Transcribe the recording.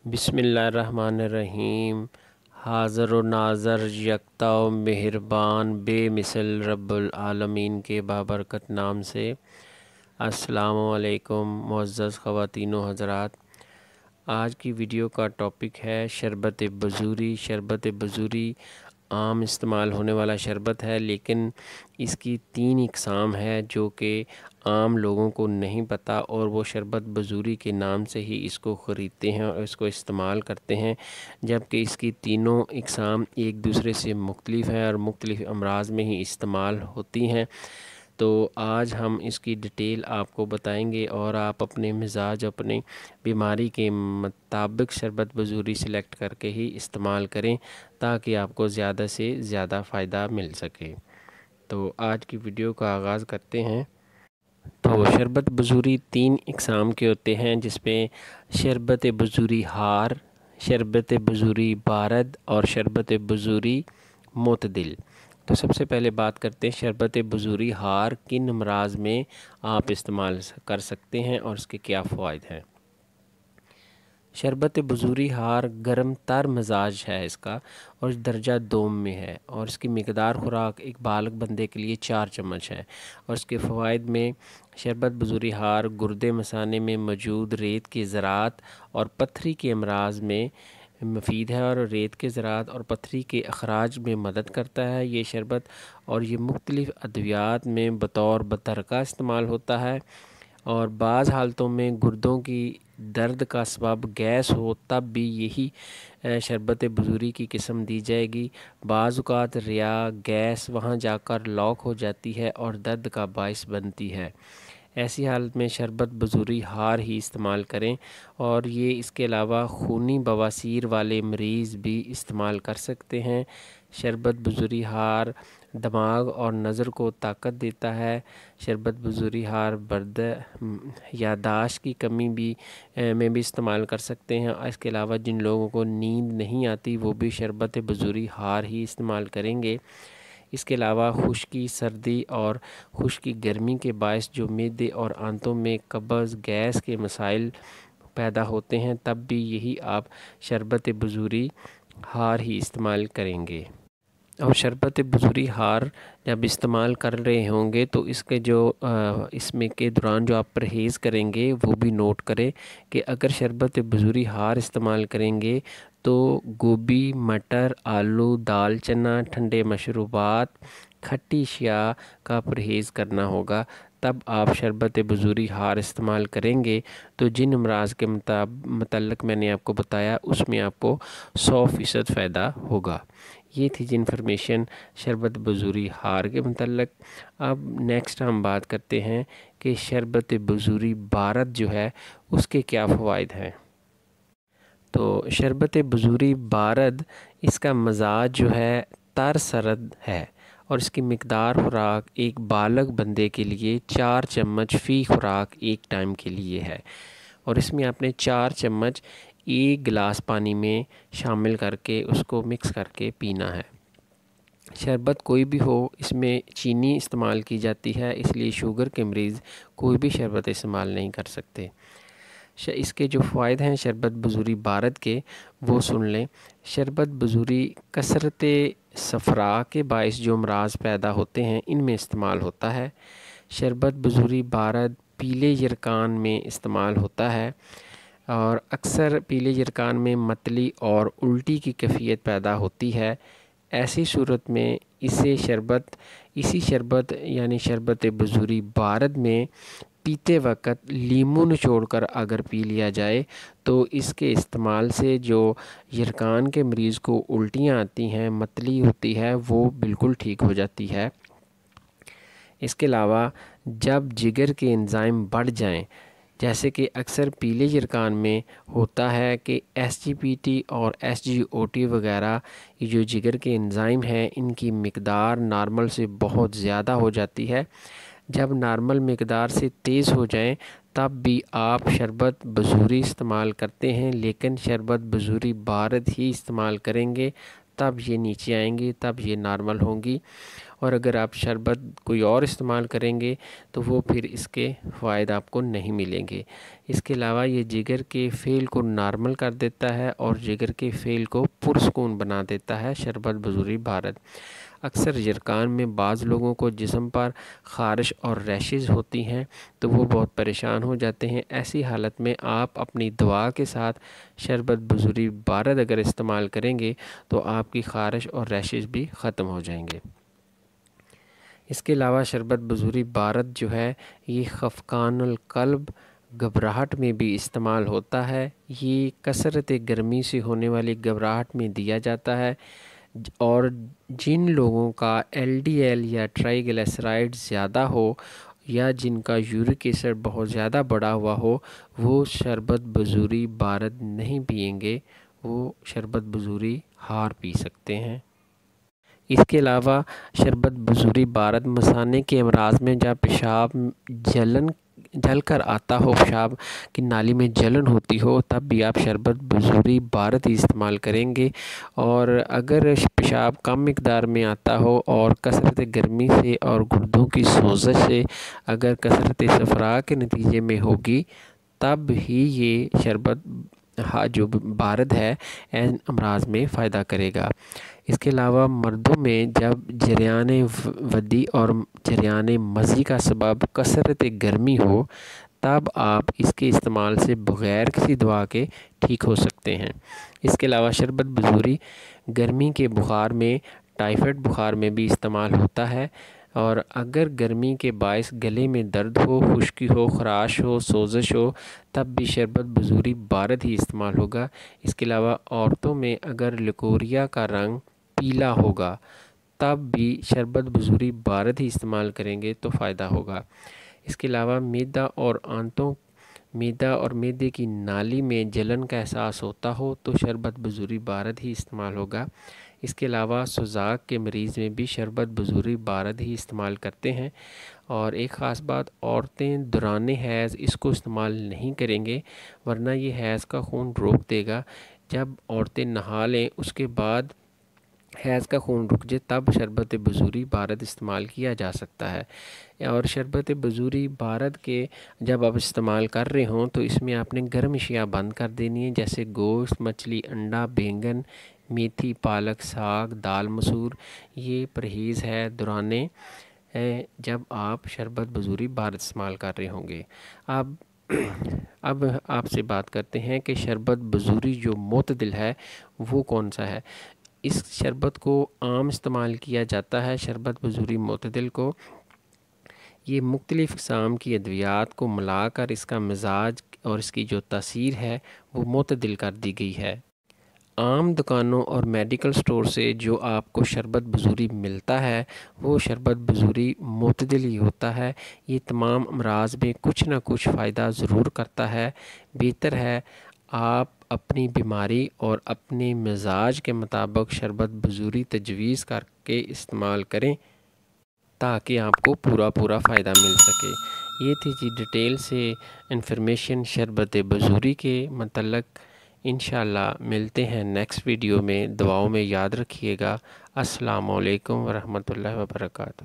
बिस्मिल्लाहिर्रहमानिर्रहीम। हाज़र व नाज़र यकता व मेहरबान बेमिसल रब्बुल आलमीन के बाबरकत नाम से अस्सलामु अलैकुम मुअज़्ज़ज़ ख़वातीन व हज़रात। आज की वीडियो का टॉपिक है शरबत बजूरी। शरबत बजूरी आम इस्तेमाल होने वाला शरबत है, लेकिन इसकी 3 इक़साम है जो कि आम लोगों को नहीं पता, और वो शरबत बजूरी के नाम से ही इसको ख़रीदते हैं और इसको इस्तेमाल करते हैं, जबकि इसकी तीनों इक़साम एक दूसरे से मुख्तलिफ़ हैं और मुख्तलिफ़ अमराज़ में ही इस्तेमाल होती हैं। तो आज हम इसकी डिटेल आपको बताएंगे और आप अपने मिजाज, अपनी बीमारी के मुताबिक शरबत बजूरी सेलेक्ट करके ही इस्तेमाल करें ताकि आपको ज़्यादा से ज़्यादा फ़ायदा मिल सके। तो आज की वीडियो का आगाज़ करते हैं। तो शरबत बजूरी 3 इक़साम के होते हैं, जिसमें शरबत बजूरी हार, शरबत बजूरी बारद और शरबत बजूरी मोतदिल। तो सबसे पहले बात करते हैं शरबत बजूरी हार किन अमराज में आप इस्तेमाल कर सकते हैं और इसके क्या फ़वाइद हैं। शरबत बजूरी हार गर्म तर मजाज है इसका, और दर्जा दोम में है, और इसकी मिकदार खुराक एक बालग बंदे के लिए 4 चम्मच है। और इसके फ़वाइद में शरबत बजूरी हार गुर्दे मसाने में मौजूद रेत के ज़रात और पत्थरी के अमराज में मुफीद है, और रेत के ज़रात और पत्थरी के अखराज में मदद करता है ये शरबत, और ये मुख्तलिफ़ अद्वियात में बतौर बतरका इस्तेमाल होता है। और बाज़ हालतों में गुर्दों की दर्द का सबब गैस हो तब भी यही शरबत बजूरी की किस्म दी जाएगी। बाज़ औक़ात रिया गैस वहाँ जाकर लॉक हो जाती है और दर्द का बाइस बनती है। ऐसी हालत में शरबत बजूरी हार ही इस्तेमाल करें, और ये इसके अलावा खूनी बवासीर वाले मरीज़ भी इस्तेमाल कर सकते हैं। शरबत बजूरी हार दिमाग और नज़र को ताकत देता है। शरबत बजूरी हार यादाश्त की कमी में भी इस्तेमाल कर सकते हैं। इसके अलावा जिन लोगों को नींद नहीं आती वो भी शरबत बजूरी हार ही इस्तेमाल करेंगे। इसके अलावा खुश्की, सर्दी और खुश्की गर्मी के बायस जो मैदे और आंतों में कब्ज़ गैस के मसाइल पैदा होते हैं, तब भी यही आप शरबत बजूरी हार ही इस्तेमाल करेंगे। और शरबत बजूरी हार जब इस्तेमाल कर रहे होंगे तो इसके इसमें के दौरान जो आप परहेज़ करेंगे वो भी नोट करें कि अगर शरबत बजूरी हार इस्तेमाल करेंगे तो गोभी, मटर, आलू, दाल चना, ठंडे मशरूबात, खट्टी अशिया का परहेज़ करना होगा। तब आप शरबत बजूरी हार इस्तेमाल करेंगे तो जिन अमराज के मतलब मैंने आपको बताया उसमें आपको 100% फ़ायदा होगा। ये थी जी इन्फॉर्मेशन शरबत बजूरी हार के मतलब। अब नेक्स्ट हम बात करते हैं कि शरबत बजूरी बारद जो है उसके क्या फ़वाइद हैं। तो शरबत बजूरी बारद इसका मजाज जो है तर सरद है, और इसकी मिकदार खुराक एक बालग बंदे के लिए 4 चम्मच फ़ी खुराक एक टाइम के लिए है, और इसमें आपने 4 चम्मच 1 गिलास पानी में शामिल करके उसको मिक्स करके पीना है। शरबत कोई भी हो, इसमें चीनी इस्तेमाल की जाती है, इसलिए शुगर के मरीज़ कोई भी शरबत इस्तेमाल नहीं कर सकते। इसके जो फ़वाइद हैं शरबत बजूरी बारद के वो सुन लें। शरबत बजूरी कसरत सफ़रा के बायस जो अमराज पैदा होते हैं इनमें इस्तेमाल होता है। शरबत बजूरी बारद पीले यरकान में इस्तेमाल होता है, और अक्सर पीले यरकान में मतली और उल्टी की कैफियत पैदा होती है। ऐसी सूरत में इसी शरबत यानी शरबत बजूरी बारद में पीते वक्त लीमू निचोड़कर अगर पी लिया जाए तो इसके इस्तेमाल से जो यरकान के मरीज़ को उल्टियाँ आती हैं, मतली होती है, वो बिल्कुल ठीक हो जाती है। इसके अलावा जब जिगर के एंजाइम बढ़ जाएं, जैसे कि अक्सर पीले यरकान में होता है कि SGPT और SGOT वगैरह ये जो जिगर के एंजाइम हैं इनकी मिकदार नॉर्मल से बहुत ज़्यादा हो जाती है। जब नॉर्मल मिकदार से तेज़ हो जाएं तब भी आप शरबत बजूरी इस्तेमाल करते हैं, लेकिन शरबत बजूरी बारद ही इस्तेमाल करेंगे تب یہ نیچے آئیں گی، تب یہ نارمل ہوں گی۔ اور اگر آپ شربت کوئی اور استعمال کریں گے تو وہ پھر اس کے فوائد آپ کو نہیں ملیں گے۔ اس کے علاوہ یہ جگر کے فعل کو نارمل کر دیتا ہے اور جگر کے فعل کو پرسکون بنا دیتا ہے شربت بزوری بھارت۔ اکثر یرکان میں بعض لوگوں کو جسم پر خارش اور ریشز ہوتی ہیں تو وہ بہت پریشان ہو جاتے ہیں۔ ایسی حالت میں آپ اپنی دوا کے ساتھ شربت بزوری بھارت اگر استعمال کریں گے تو آپ کی خارش اور ریشز بھی ختم ہو جائیں گے۔ اس کے علاوہ شربت بزوری بھارت جو ہے یہ خفقان القلب گھبراہٹ میں بھی استعمال ہوتا ہے۔ یہ کثرت گرمی سے ہونے والی گھبراہٹ میں دیا جاتا ہے، اور جن لوگوں کا LDL یا ٹرائی گلیسرائڈ زیادہ ہو یا جن کا یورک ایسڈ بہت زیادہ بڑھا ہوا ہو وہ شربت بزوری بھارت نہیں پئیں گے، وہ شربت بزوری ہار پی سکتے ہیں۔ اس کے علاوہ شربت بزوری بھارت مثانے کے امراض میں جب پیشاب جل کر آتا ہو، پیشاب کی نالی میں جلن ہوتی ہو، تب بھی آپ شربت بزوری بھارت ہی استعمال کریں گے۔ اور اگر پیشاب کم مقدار میں آتا ہو اور کثرت گرمی سے اور گردوں کی سوزش سے اگر کثرت صفرا کے نتیجے میں ہوگی تب ہی یہ شربت جو بھارت ہے ان امراض میں فائدہ کرے گا۔ اس کے علاوہ مردوں میں جب جریان ودی اور جریان مزی کا سبب کثرت گرمی ہو تب آپ اس کے استعمال سے بغیر کسی دوا کے ٹھیک ہو سکتے ہیں۔ اس کے علاوہ شربت بزوری گرمی کے بخار میں، ٹائیفائڈ بخار میں بھی استعمال ہوتا ہے، اور اگر گرمی کے باعث گلے میں درد ہو، خشکی ہو، خراش ہو، سوزش ہو تب بھی شربت بزوری بھارت ہی استعمال ہوگا۔ اس کے علاوہ عورتوں میں اگر لکوریا کا رنگ پیلا ہوگا تب بھی شربت بزوری بھارت ہی استعمال کریں گے تو فائدہ ہوگا۔ اس کے علاوہ معدہ اور معدے کی نالی میں جلن کا احساس ہوتا ہو تو شربت بزوری بھارت ہی استعمال ہوگا۔ اس کے علاوہ سوزاک کے مریض میں بھی شربت بزوری بھارت ہی استعمال کرتے ہیں۔ اور ایک خاص بات، عورتیں دوران حیض اس کو استعمال نہیں کریں گے ورنہ یہ حیض کا خون روک دے گا۔ جب عورتیں نہا لیں اس کے بعد حیض کا خون رک جائے تب شربت بزوری بھارت استعمال کیا جا سکتا ہے۔ اور شربت بزوری بھارت کے جب آپ استعمال کر رہے ہوں تو اس میں آپ نے گرم اشیاء بند کر دینی ہے، جیسے گوشت، مچھلی، انڈا، بینگن، میتھی، پالک، ساگ، دال مسور۔ یہ پرہیز ہے دوران جب آپ شربت بزوری بھارت استعمال کر رہے ہوں گے۔ اب آپ سے بات کرتے ہیں کہ شربت بزوری جو معتدل ہے وہ کون سا ہے۔ اس شربت کو عام استعمال کیا جاتا ہے، شربت بزوری معتدل کو یہ مختلف اقسام کی ادویات کو ملا کر اس کا مزاج اور اس کی جو تاثیر ہے وہ معتدل کر دی گئی ہے۔ عام دکانوں اور میڈیکل سٹور سے جو آپ کو شربت بزوری ملتا ہے وہ شربت بزوری معتدل ہی ہوتا ہے۔ یہ تمام امراض میں کچھ نہ کچھ فائدہ ضرور کرتا ہے۔ بہتر ہے آپ اپنی بیماری اور اپنے مزاج کے مطابق شربت بزوری تجویز کر کے استعمال کریں تاکہ آپ کو پورا فائدہ مل سکے۔ یہ تھی جی ڈیٹیل سے انفارمیشن شربت بزوری کے متعلق۔ انشاءاللہ ملتے ہیں نیکسٹ ویڈیو میں، دعاؤں میں یاد رکھیے گا۔ السلام علیکم ورحمۃ اللہ وبرکاتہ۔